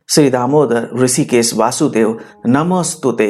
श्री दामोदर ऋषिकेश वासुदेव नमोस्तुते।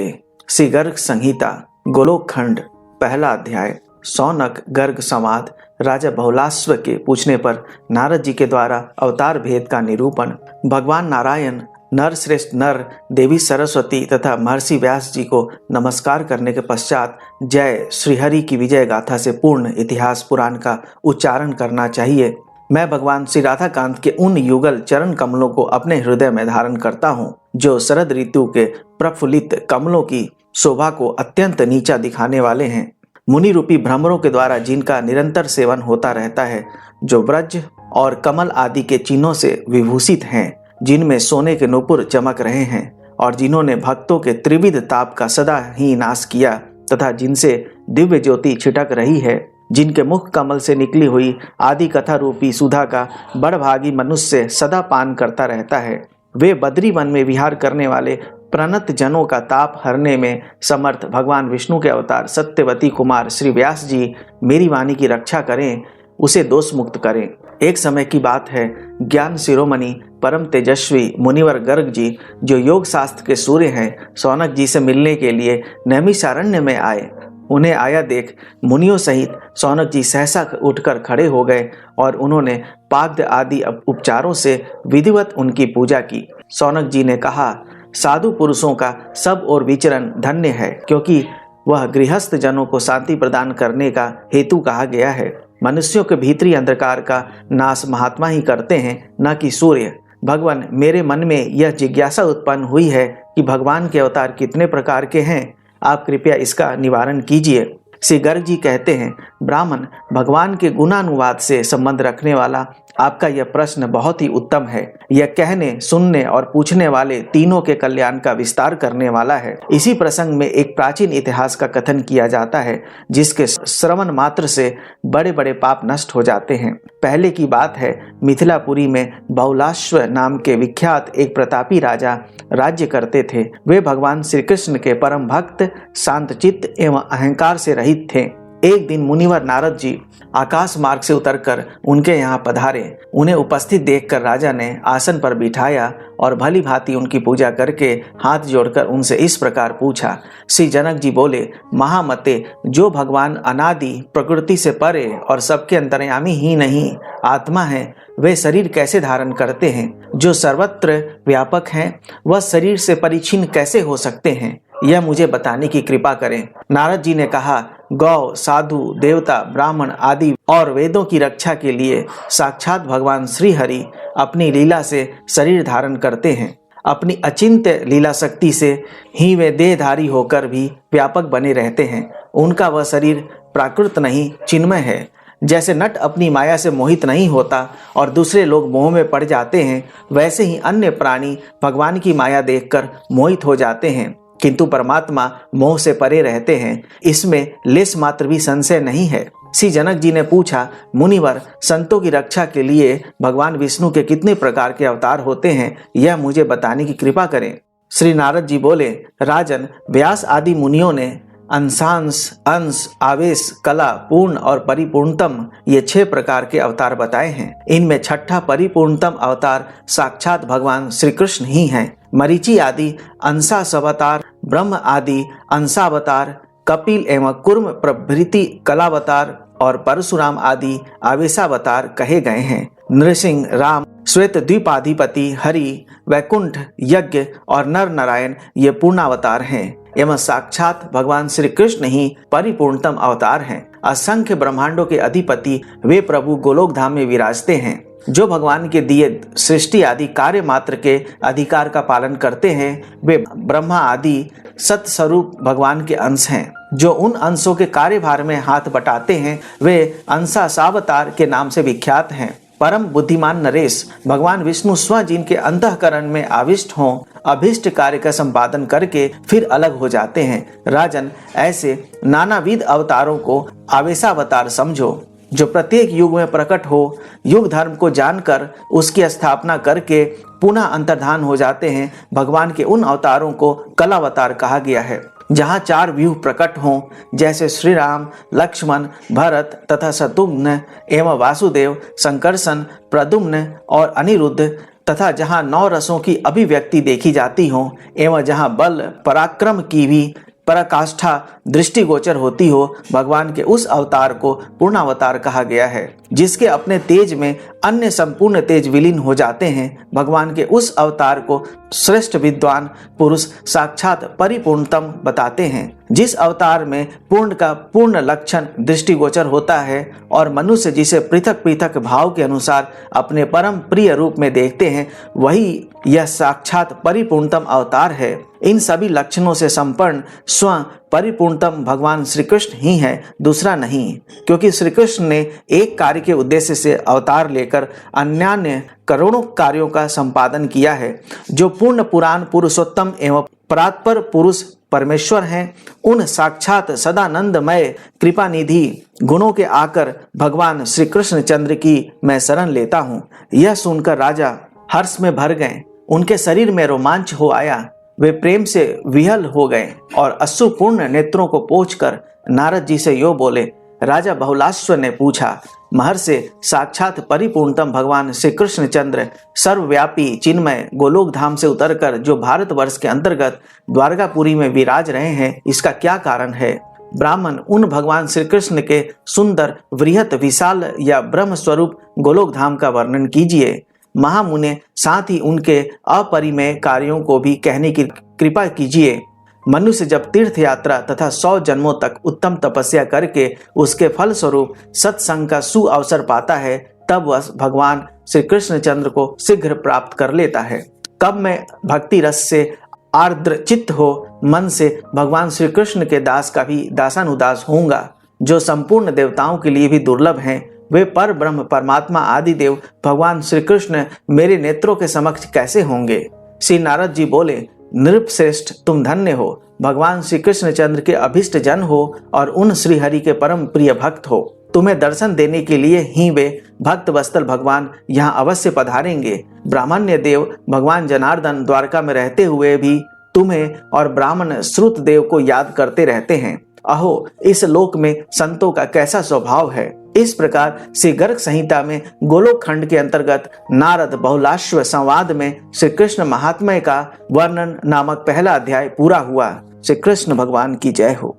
श्री गर्ग संहिता गोलोक खंड पहला अध्याय। शौनक गर्ग संवाद। राजा बहुलाश्व के पूछने पर नारद जी के द्वारा अवतार भेद का निरूपण। भगवान नारायण नर श्रेष्ठ नर, देवी सरस्वती तथा महर्षि व्यास जी को नमस्कार करने के पश्चात जय श्रीहरि की विजय गाथा से पूर्ण इतिहास पुराण का उच्चारण करना चाहिए। मैं भगवान श्री राधाकांत के उन युगल चरण कमलों को अपने हृदय में धारण करता हूँ जो शरद ऋतु के प्रफुल्लित कमलों की शोभा को अत्यंत नीचा दिखाने वाले हैं। मुनि रूपी भ्रमरों के द्वारा जिनका निरंतर सेवन होता रहता है, जो ब्रज और कमल आदि के चिन्हों से विभूषित हैं, जिनमें सोने के नूपुर चमक रहे हैं और जिन्होंने भक्तों के त्रिविध ताप का सदा ही नाश किया तथा जिनसे दिव्य ज्योति छिटक रही है, जिनके मुख कमल से निकली हुई आदि कथा रूपी सुधा का बड़भागी मनुष्य सदा पान करता रहता है, वे बद्री वन में विहार करने वाले प्रणत जनों का ताप हरने में समर्थ भगवान विष्णु के अवतार सत्यवती कुमार श्री व्यास जी मेरी वाणी की रक्षा करें, उसे दोष मुक्त करें। एक समय की बात है, ज्ञान शिरोमणि परम तेजस्वी मुनिवर गर्ग जी, जो योग शास्त्र के सूर्य हैं, शौनक जी से मिलने के लिए नैमिषारण्य में आए। उन्हें आया देख मुनियों सहित शौनक जी सहसा उठकर खड़े हो गए और उन्होंने पाद्य आदि उपचारों से विधिवत उनकी पूजा की। शौनक जी ने कहा, साधु पुरुषों का सब और विचरण धन्य है, क्योंकि वह गृहस्थ जनों को शांति प्रदान करने का हेतु कहा गया है। मनुष्यों के भीतरी अंधकार का नाश महात्मा ही करते हैं, न कि सूर्य। भगवान, मेरे मन में यह जिज्ञासा उत्पन्न हुई है कि भगवान के अवतार कितने प्रकार के हैं, आप कृपया इसका निवारण कीजिए। श्री गर्ग जी कहते हैं, ब्राह्मण, भगवान के गुणानुवाद से संबंध रखने वाला आपका यह प्रश्न बहुत ही उत्तम है। यह कहने, सुनने और पूछने वाले तीनों के कल्याण का विस्तार करने वाला है। इसी प्रसंग में एक प्राचीन इतिहास का कथन किया जाता है, जिसके श्रवण मात्र से बड़े बड़े पाप नष्ट हो जाते हैं। पहले की बात है, मिथिलापुरी में बहुलाश्व नाम के विख्यात एक प्रतापी राजा राज्य करते थे। वे भगवान श्री कृष्ण के परम भक्त, शांतचित्त एवं अहंकार से रहित थे। एक दिन मुनिवर नारद जी आकाश मार्ग से उतरकर उनके यहाँ पधारे। उन्हें उपस्थित देखकर राजा ने आसन पर बिठाया और भली भांति उनकी पूजा करके हाथ जोड़कर उनसे इस प्रकार पूछा। श्री जनक जी बोले, महामते, जो भगवान अनादि, प्रकृति से परे और सबके अंतर्यामी ही नहीं आत्मा है, वे शरीर कैसे धारण करते हैं? जो सर्वत्र व्यापक हैं, वह शरीर से परिच्छिन्न कैसे हो सकते हैं? यह मुझे बताने की कृपा करें। नारद जी ने कहा, गौ, साधु, देवता, ब्राह्मण आदि और वेदों की रक्षा के लिए साक्षात भगवान श्री हरि अपनी लीला से शरीर धारण करते हैं। अपनी अचिंत्य लीला शक्ति से ही वे देहधारी होकर भी व्यापक बने रहते हैं। उनका वह शरीर प्राकृत नहीं, चिन्मय है। जैसे नट अपनी माया से मोहित नहीं होता और दूसरे लोग मोह में पड़ जाते हैं, वैसे ही अन्य प्राणी भगवान की माया देखकर मोहित हो जाते हैं, किंतु परमात्मा मोह से परे रहते हैं। इसमें लेस मात्र भी संशय नहीं है। श्री जनक जी ने पूछा, मुनिवर, संतों की रक्षा के लिए भगवान विष्णु के कितने प्रकार के अवतार होते हैं, यह मुझे बताने की कृपा करें। श्री नारद जी बोले, राजन, व्यास आदि मुनियों ने अंशांश, अंश, आवेश, कला, पूर्ण और परिपूर्णतम ये 6 प्रकार के अवतार बताए हैं। इनमें छठा परिपूर्णतम अवतार साक्षात भगवान श्री कृष्ण ही हैं। मरीचि आदि अंशावतार, ब्रह्म आदि अंशावतार, कपिल एवं कुर्म प्रभृति कलावतार और परशुराम आदि आवेशावतार कहे गए हैं। नृसिंह, राम, श्वेत द्वीपाधिपति, हरि, वैकुंठ, यज्ञ और नर नारायण ये पूर्णावतार हैं एवं साक्षात भगवान श्री कृष्ण ही परिपूर्णतम अवतार हैं। असंख्य ब्रह्मांडों के अधिपति वे प्रभु गोलोक धाम में विराजते हैं, जो भगवान के दिए सृष्टि आदि कार्य मात्र के अधिकार का पालन करते हैं। वे ब्रह्मा आदि सत्स्वरूप भगवान के अंश हैं। जो उन अंशों के कार्यभार में हाथ बटाते हैं, वे अंशावतार के नाम से विख्यात हैं। परम बुद्धिमान नरेश, भगवान विष्णु स्व जिनके अंतःकरण में आविष्ट हों, अभिष्ट कार्य का संपादन करके फिर अलग हो जाते हैं। राजन, ऐसे नानाविध अवतारों को आवेशावतार समझो, जो प्रत्येक युग में प्रकट हो, युग धर्म को जानकर उसकी स्थापना करके पुनः अंतर्धान हो जाते हैं। भगवान के उन अवतारों को कलावतार कहा गया है। जहाँ 4 व्यूह प्रकट हों, जैसे श्री राम, लक्ष्मण, भरत तथा शत्रुघ्न एवं वासुदेव, संकर्षण, प्रद्युम्न और अनिरुद्ध, तथा जहाँ 9 रसों की अभिव्यक्ति देखी जाती हो एवं जहाँ बल पराक्रम की भी पराकाष्ठा दृष्टिगोचर होती हो, भगवान के उस अवतार को पूर्णावतार कहा गया है। जिसके अपने तेज में अन्य संपूर्ण तेज विलीन हो जाते हैं, भगवान के उस अवतार को श्रेष्ठ विद्वान पुरुष साक्षात परिपूर्णतम बताते हैं। जिस अवतार में पूर्ण का पूर्ण लक्षण दृष्टिगोचर होता है और मनुष्य जिसे पृथक पृथक भाव के अनुसार अपने परम प्रिय रूप में देखते हैं, वही यह साक्षात परिपूर्णतम अवतार है। इन सभी लक्षणों से संपन्न स्वयं परिपूर्णतम भगवान श्री कृष्ण ही है, दूसरा नहीं। क्योंकि श्री कृष्ण ने एक कार्य के उद्देश्य से अवतार लेकर अन्यान्य करोड़ों कार्यों का संपादन किया है। जो पूर्ण पुराण पुरुषोत्तम एवं परात्पर पुरुष परमेश्वर हैं, उन साक्षात सदानंदमय कृपा निधि गुणों के आकर भगवान श्री कृष्ण चंद्र की मैं शरण लेता हूँ। यह सुनकर राजा हर्ष में भर गए, उनके शरीर में रोमांच हो आया, वे प्रेम से विहल हो गए और अश्रुपूर्ण नेत्रों को पोंछकर नारद जी से यो बोले। राजा बहुलाश्व ने पूछा, महर्षि, साक्षात परिपूर्णतम भगवान श्री कृष्ण चंद्र सर्वव्यापी चिन्मय गोलोक धाम से उतरकर जो भारतवर्ष के अंतर्गत द्वारकापुरी में विराज रहे हैं, इसका क्या कारण है? ब्राह्मण उन भगवान श्री कृष्ण के सुंदर वृहत विशाल या ब्रह्म स्वरूप गोलोक धाम का वर्णन कीजिए। महामुने साथ ही उनके अपरिमेय कार्यों को भी कहने की कृपा कीजिए। मनुष्य जब तीर्थ यात्रा तथा 100 जन्मों तक उत्तम तपस्या करके उसके फल स्वरूप सत्संग का सुअवसर पाता है, तब वह भगवान श्री कृष्ण चंद्र को शीघ्र प्राप्त कर लेता है। कब मैं भक्ति रस से आर्द्र चित्त हो मन से भगवान श्री कृष्ण के दास का भी दासानुदास होऊंगा, जो संपूर्ण देवताओं के लिए भी दुर्लभ हैं। वे पर ब्रह्म परमात्मा आदि देव भगवान श्री कृष्ण मेरे नेत्रों के समक्ष कैसे होंगे? श्री नारद जी बोले, नृपश्रेष्ठ, तुम धन्य हो, भगवान श्री कृष्ण चंद्र के अभिष्ट जन हो और उन श्री हरि के परम प्रिय भक्त हो। तुम्हें दर्शन देने के लिए ही वे भक्त वत्सल भगवान यहाँ अवश्य पधारेंगे। ब्राह्मण्य देव भगवान जनार्दन द्वारका में रहते हुए भी तुम्हें और ब्राह्मण श्रुत देव को याद करते रहते हैं। अहो, इस लोक में संतों का कैसा स्वभाव है। इस प्रकार श्री गर्ग संहिता में गोलोक खंड के अंतर्गत नारद बहुलाश्व संवाद में श्री कृष्ण महात्म्य का वर्णन नामक पहला अध्याय पूरा हुआ। श्री कृष्ण भगवान की जय हो।